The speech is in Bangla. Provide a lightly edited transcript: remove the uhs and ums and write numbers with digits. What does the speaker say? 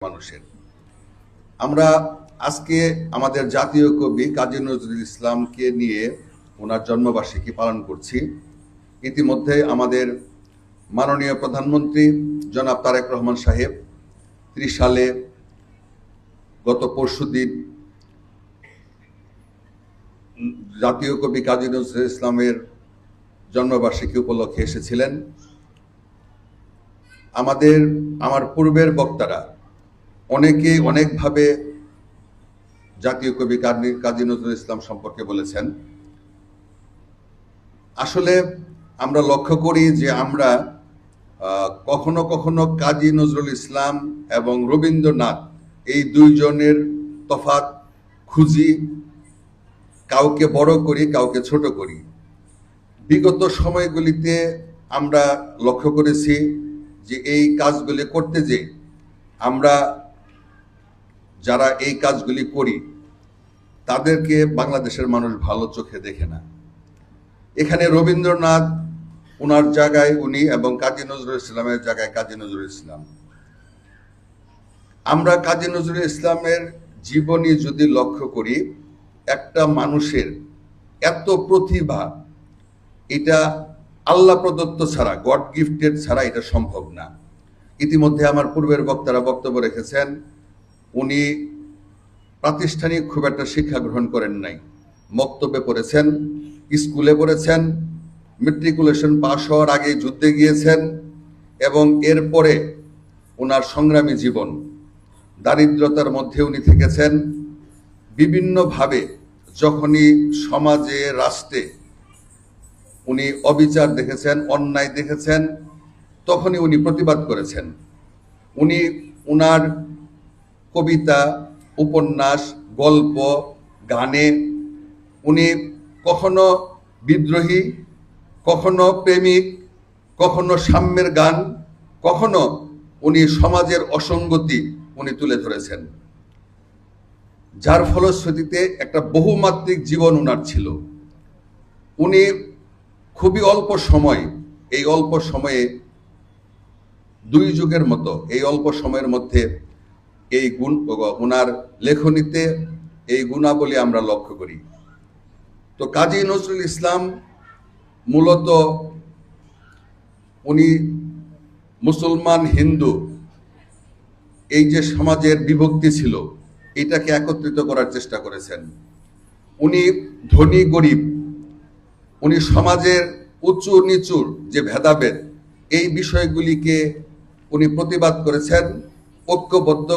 মানুষের। আমরা আজকে আমাদের জাতীয় কবি কাজী নজরুল ইসলামকে নিয়ে ওনার জন্মবার্ষিকী পালন করছি। ইতিমধ্যে আমাদের মাননীয় প্রধানমন্ত্রী জনাব তারেক রহমান সাহেব 30 সালে গত পরশুদিন জাতীয় কবি কাজী নজরুল ইসলামের জন্মবার্ষিকী উপলক্ষে এসেছিলেন। আমার পূর্বের বক্তারা অনেকেই অনেকভাবে জাতীয় কবি কাজী নজরুল ইসলাম সম্পর্কে বলেছেন। আসলে আমরা লক্ষ্য করি যে আমরা কখনো কখনো কাজী নজরুল ইসলাম এবং রবীন্দ্রনাথ এই দুইজনের তফাৎ খুঁজি, কাউকে বড় করি কাউকে ছোট করি। বিগত সময়গুলিতে আমরা লক্ষ্য করেছি যে এই কাজগুলি করতে যে আমরা যারা এই কাজগুলি করি তাদেরকে বাংলাদেশের মানুষ ভালো চোখে দেখে না। এখানে রবীন্দ্রনাথ ওনার জায়গায় উনি এবং কাজী নজরুল ইসলামের জায়গায় কাজী নজরুল ইসলাম। আমরা কাজী নজরুল ইসলামের জীবনী যদি লক্ষ্য করি, একটা মানুষের এত প্রতিভা, এটা আল্লাহ প্রদত্ত ছাড়া, গড গিফটেড ছাড়া এটা সম্ভব না। ইতিমধ্যে আমার পূর্বের বক্তারা বক্তব্য রেখেছেন, উনি প্রাতিষ্ঠানিক খুব একটা শিক্ষা গ্রহণ করেন নাই। মক্তবে পড়েছেন, স্কুলে পড়েছেন, মেট্রিকুলেশন পাশ হওয়ার আগে যুদ্ধে গিয়েছেন এবং এরপরে ওনার সংগ্রামী জীবন, দারিদ্রতার মধ্যে উনি থেকেছেন। বিভিন্নভাবে যখনই সমাজে রাষ্ট্রে উনি অবিচার দেখেছেন, অন্যায় দেখেছেন, তখনই উনি প্রতিবাদ করেছেন। উনি ওনার কবিতা, উপন্যাস, গল্প, গানে উনি কখনো বিদ্রোহী, কখনো প্রেমিক, কখনো সাম্যের গান, কখনো উনি সমাজের অসঙ্গতি উনি তুলে ধরেছেন, যার ফলশ্রুতিতে একটা বহুমাত্রিক জীবন উনার ছিল। উনি খুবই অল্প সময়, এই অল্প সময়ে দুই যুগের মতো এই অল্প সময়ের মধ্যে এই গুণ ওনার লেখনীতে এই গুণাবলী আমরা লক্ষ্য করি। তো কাজী নজরুল ইসলাম মূলত উনি মুসলমান হিন্দু এই যে সমাজের বিভক্তি ছিল এটাকে একত্রিত করার চেষ্টা করেছেন। উনি ধনী গরিব, উনি সমাজের উঁচু নিচুর যে ভেদাভেদ এই বিষয়গুলিকে উনি প্রতিবাদ করেছেন ঐক্যবদ্ধ